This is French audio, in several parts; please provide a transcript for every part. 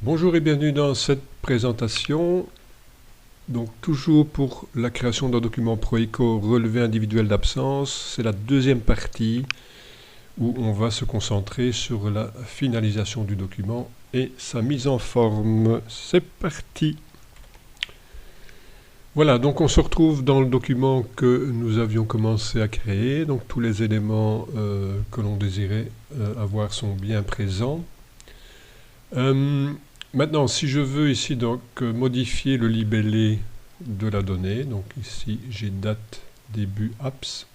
Bonjour et bienvenue dans cette présentation. Donc toujours pour la création d'un document Proeco relevé individuel d'absence, c'est la deuxième partie où on va se concentrer sur la finalisation du document et sa mise en forme. C'est parti. Voilà, donc on se retrouve dans le document que nous avions commencé à créer. Donc tous les éléments que l'on désirait avoir sont bien présents. Maintenant, si je veux ici donc modifier le libellé de la donnée, donc ici j'ai date début apps.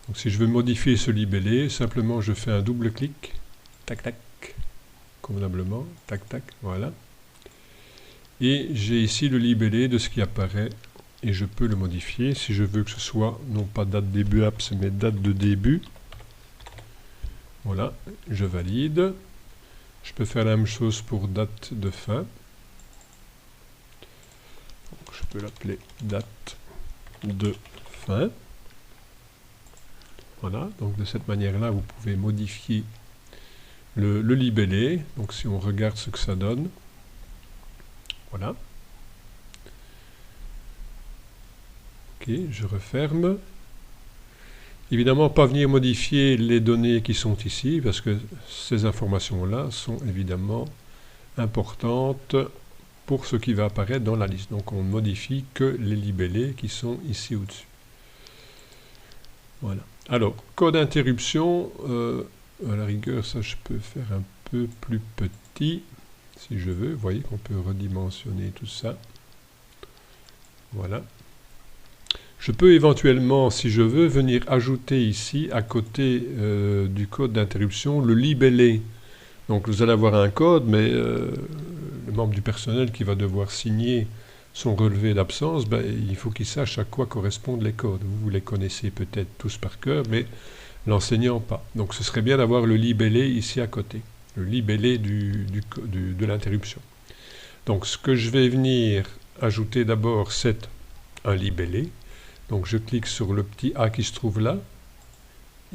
Donc si je veux modifier ce libellé, simplement je fais un double clic, tac tac, convenablement, tac tac, voilà. Et j'ai ici le libellé de ce qui apparaît et je peux le modifier si je veux que ce soit non pas date début apps mais date de début. Voilà, je valide. Je peux faire la même chose pour date de fin. Donc, je peux l'appeler date de fin. Voilà, donc de cette manière-là, vous pouvez modifier le libellé. Donc si on regarde ce que ça donne, voilà. Ok, je referme. Évidemment, pas venir modifier les données qui sont ici, parce que ces informations-là sont évidemment importantes pour ce qui va apparaître dans la liste. Donc on ne modifie que les libellés qui sont ici au-dessus. Voilà. Alors, code interruption, à la rigueur, ça je peux faire un peu plus petit, si je veux. Vous voyez qu'on peut redimensionner tout ça. Voilà. Je peux éventuellement, si je veux, venir ajouter ici, à côté du code d'interruption, le libellé. Donc vous allez avoir un code, mais le membre du personnel qui va devoir signer son relevé d'absence, ben, il faut qu'il sache à quoi correspondent les codes. Vous les connaissez peut-être tous par cœur, mais l'enseignant pas. Donc ce serait bien d'avoir le libellé ici à côté, le libellé de l'interruption. Donc ce que je vais venir ajouter d'abord, c'est un libellé. Donc je clique sur le petit A qui se trouve là,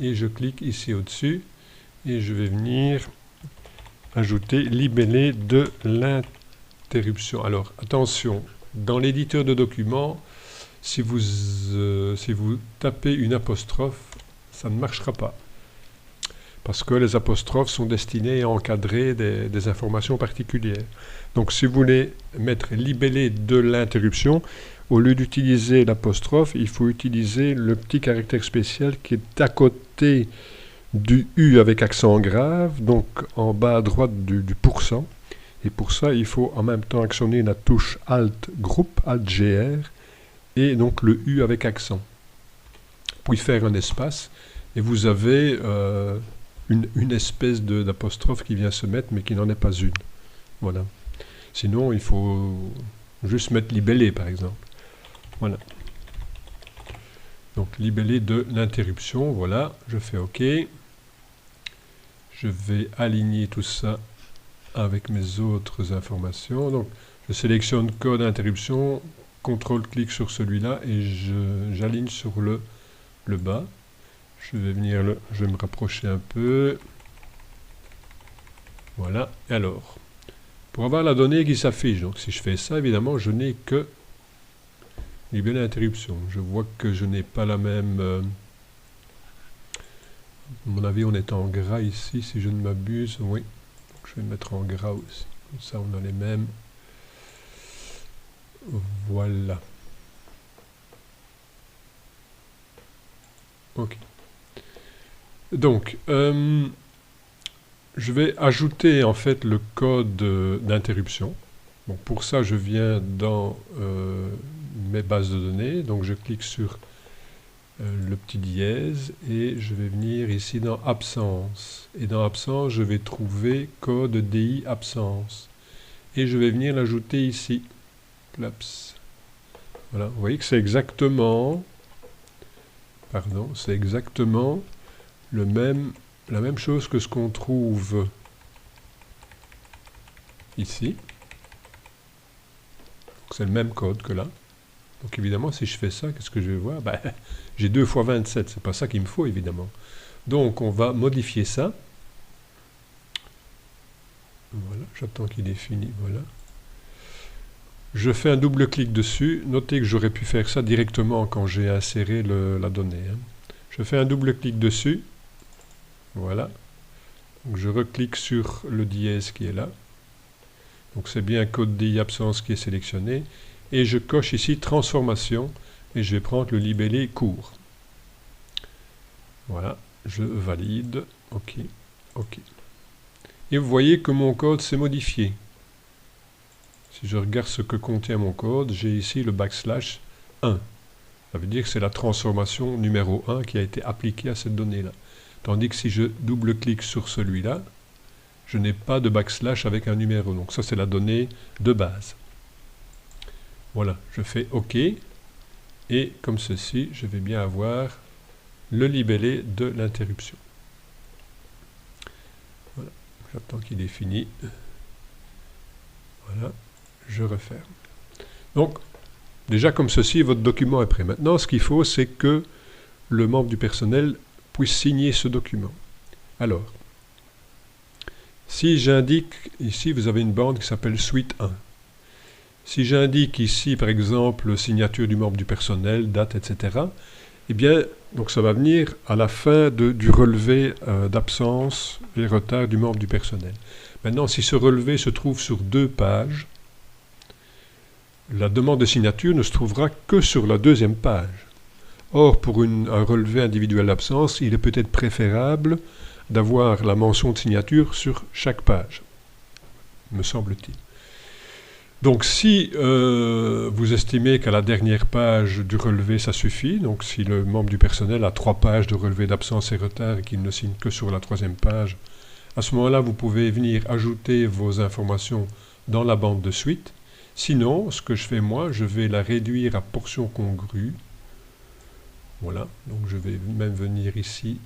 et je clique ici au-dessus, et je vais venir ajouter libellé de l'interruption. Alors attention, dans l'éditeur de documents, si vous tapez une apostrophe, ça ne marchera pas. Parce que les apostrophes sont destinées à encadrer des informations particulières. Donc si vous voulez mettre libellé de l'interruption, au lieu d'utiliser l'apostrophe, il faut utiliser le petit caractère spécial qui est à côté du U avec accent grave, donc en bas à droite du pourcent. Et pour ça, il faut en même temps actionner la touche Alt Groupe, Alt GR, et donc le U avec accent. Puis faire un espace, et vous avez une espèce d'apostrophe qui vient se mettre, mais qui n'en est pas une. Voilà. Sinon, il faut juste mettre libellé, par exemple. Voilà. Donc, libellé de l'interruption, voilà. Je fais OK. Je vais aligner tout ça avec mes autres informations. Donc, je sélectionne code interruption, contrôle-clic sur celui-là, et j'aligne sur le bas. Je vais me rapprocher un peu. Voilà. Et alors, pour avoir la donnée qui s'affiche, donc si je fais ça, évidemment, je n'ai que libellé interruption. Je vois que je n'ai pas la même... à mon avis, on est en gras ici, si je ne m'abuse. Oui. Donc, je vais mettre en gras aussi. Comme ça, on a les mêmes. Voilà. Ok. Donc, je vais ajouter en fait le code d'interruption. Bon, pour ça, je viens dans mes bases de données. Donc, je clique sur le petit dièse et je vais venir ici dans absence. Et dans absence, je vais trouver code DI absence. Et je vais venir l'ajouter ici. Claps. Voilà, vous voyez que c'est exactement... Pardon, c'est exactement la même chose que ce qu'on trouve ici. C'est le même code que là. Donc évidemment, si je fais ça, qu'est-ce que je vais voir? Ben, j'ai 2 fois 27, c'est pas ça qu'il me faut évidemment. Donc on va modifier ça. Voilà. Voilà, j'attends qu'il ait fini, voilà. Je fais un double clic dessus. Notez que j'aurais pu faire ça directement quand j'ai inséré la donnée. Hein. Je fais un double clic dessus. Voilà. Donc je reclique sur le dièse qui est là. Donc c'est bien code DI absence qui est sélectionné. Et je coche ici transformation. Et je vais prendre le libellé court. Voilà. Je valide. OK. OK. Et vous voyez que mon code s'est modifié. Si je regarde ce que contient mon code, j'ai ici le backslash 1. Ça veut dire que c'est la transformation numéro 1 qui a été appliquée à cette donnée-là. Tandis que si je double-clique sur celui-là, je n'ai pas de backslash avec un numéro. Donc ça, c'est la donnée de base. Voilà, je fais OK. Et comme ceci, je vais bien avoir le libellé de l'interruption. Voilà, j'attends qu'il ait fini. Voilà. Je referme. Donc, déjà comme ceci, votre document est prêt. Maintenant, ce qu'il faut, c'est que le membre du personnel puisse signer ce document. Alors, si j'indique, ici, vous avez une bande qui s'appelle Suite 1. Si j'indique ici, par exemple, signature du membre du personnel, date, etc., eh bien, donc ça va venir à la fin du relevé d'absence et retard du membre du personnel. Maintenant, si ce relevé se trouve sur 2 pages, la demande de signature ne se trouvera que sur la 2e page. Or, pour un relevé individuel d'absence, il est peut-être préférable d'avoir la mention de signature sur chaque page, me semble-t-il. Donc, si vous estimez qu'à la dernière page du relevé, ça suffit, donc si le membre du personnel a 3 pages de relevé d'absence et retard et qu'il ne signe que sur la 3e page, à ce moment-là, vous pouvez venir ajouter vos informations dans la bande de suite. Sinon, ce que je fais moi, je vais la réduire à portion congrue. Voilà, donc je vais même venir ici.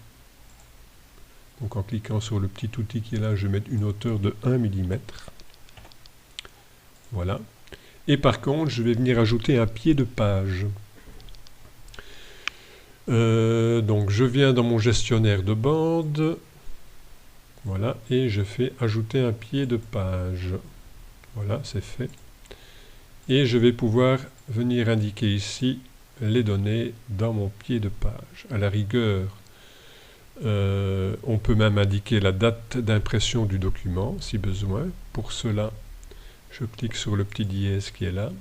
Donc en cliquant sur le petit outil qui est là, je vais mettre une hauteur de 1 mm. Voilà. Et par contre, je vais venir ajouter un pied de page. Donc je viens dans mon gestionnaire de bande. Voilà, et je fais ajouter un pied de page. Voilà, c'est fait. Et je vais pouvoir venir indiquer ici les données dans mon pied de page. À la rigueur, on peut même indiquer la date d'impression du document, si besoin. Pour cela, je clique sur le petit dièse qui est là.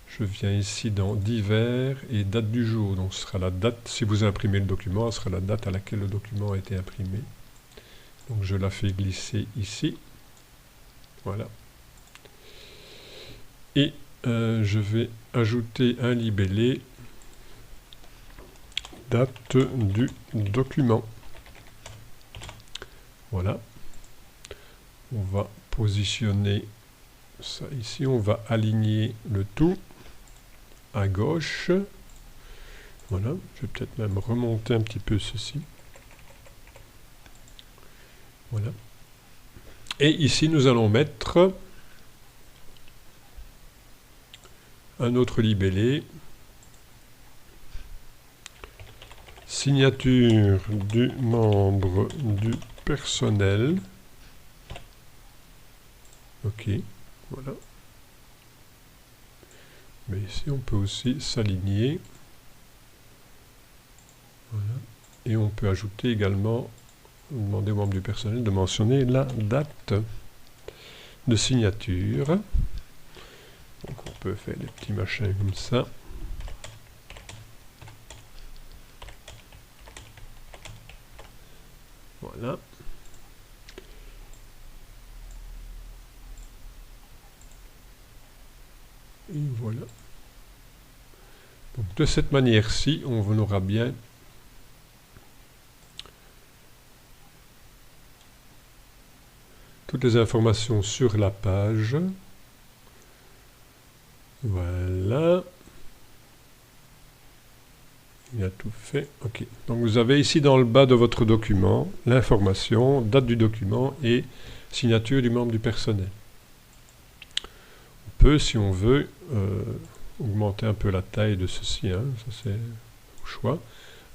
Je viens ici dans divers et date du jour. Donc ce sera la date, si vous imprimez le document, ce sera la date à laquelle le document a été imprimé. Donc je la fais glisser ici. Voilà. Et je vais ajouter un libellé date du document. Voilà. On va positionner ça ici. On va aligner le tout à gauche. Voilà. Je vais peut-être même remonter un petit peu ceci. Voilà. Et ici, nous allons mettre un autre libellé. Signature du membre du personnel. OK. Voilà. Mais ici, on peut aussi s'aligner. Voilà. Et on peut ajouter également, demander au membre du personnel de mentionner la date de signature. Donc on peut faire des petits machins comme ça. Voilà. Et voilà. Donc de cette manière-ci, on aura bien toutes les informations sur la page. Voilà. Il a tout fait. OK. Donc vous avez ici dans le bas de votre document l'information, date du document et signature du membre du personnel. On peut, si on veut, augmenter un peu la taille de ceci. Hein. Ça c'est au choix.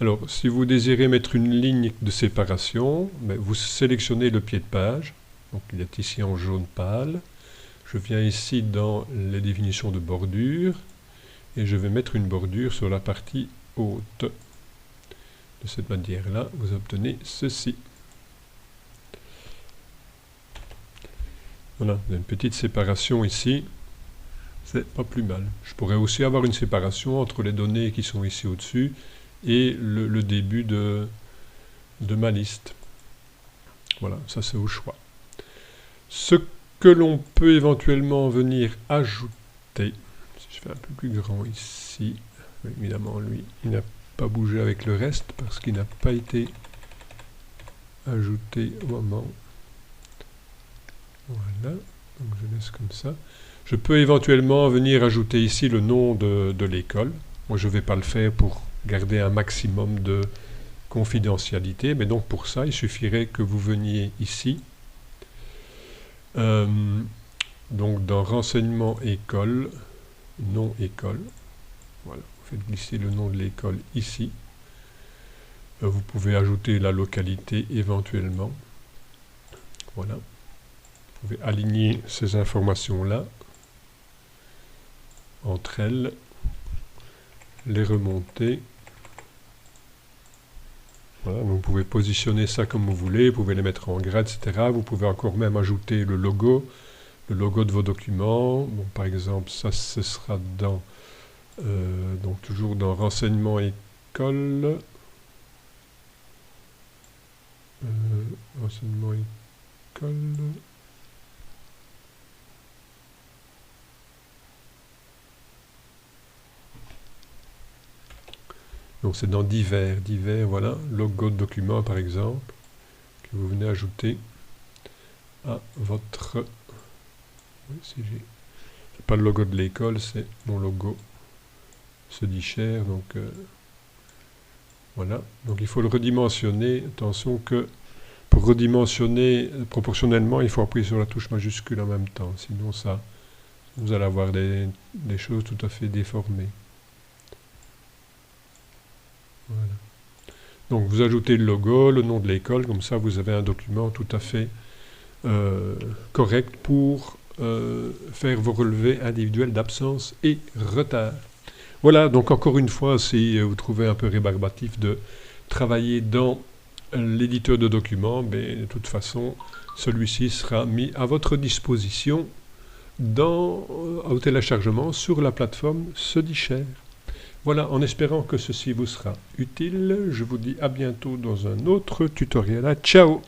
Alors, si vous désirez mettre une ligne de séparation, vous sélectionnez le pied de page. Donc il est ici en jaune pâle. Je viens ici dans les définitions de bordure et je vais mettre une bordure sur la partie haute. De cette manière-là, vous obtenez ceci. Voilà, vous avez une petite séparation ici. C'est pas plus mal. Je pourrais aussi avoir une séparation entre les données qui sont ici au-dessus et le début de ma liste. Voilà, ça c'est au choix. Ce que l'on peut éventuellement venir ajouter, si je fais un peu plus grand ici, évidemment lui, il n'a pas bougé avec le reste parce qu'il n'a pas été ajouté au moment. Voilà, donc je laisse comme ça. Je peux éventuellement venir ajouter ici le nom de l'école. Moi, je ne vais pas le faire pour garder un maximum de confidentialité, mais donc pour ça, il suffirait que vous veniez ici. Donc dans renseignement école, nom école, voilà, vous faites glisser le nom de l'école ici. Vous pouvez ajouter la localité éventuellement. Voilà. Vous pouvez aligner ces informations-là entre elles, les remonter. Voilà, vous pouvez positionner ça comme vous voulez, vous pouvez les mettre en gras, etc. Vous pouvez encore même ajouter le logo de vos documents. Bon, par exemple, ça, ce sera dans, donc toujours dans renseignement école. Renseignement école. Donc c'est dans divers, voilà, logo de document par exemple, que vous venez ajouter à votre... Oui, si j'ai... C'est pas le logo de l'école, c'est mon logo, ce dit cher, donc voilà. Donc il faut le redimensionner, attention que pour redimensionner proportionnellement, il faut appuyer sur la touche majuscule en même temps, sinon ça, vous allez avoir des choses tout à fait déformées. Voilà. Donc vous ajoutez le logo, le nom de l'école, comme ça vous avez un document tout à fait correct pour faire vos relevés individuels d'absence et retard. Voilà, donc encore une fois, si vous trouvez un peu rébarbatif de travailler dans l'éditeur de documents, mais de toute façon, celui-ci sera mis à votre disposition au téléchargement sur la plateforme StudyShare. Voilà, en espérant que ceci vous sera utile, je vous dis à bientôt dans un autre tutoriel. Ciao!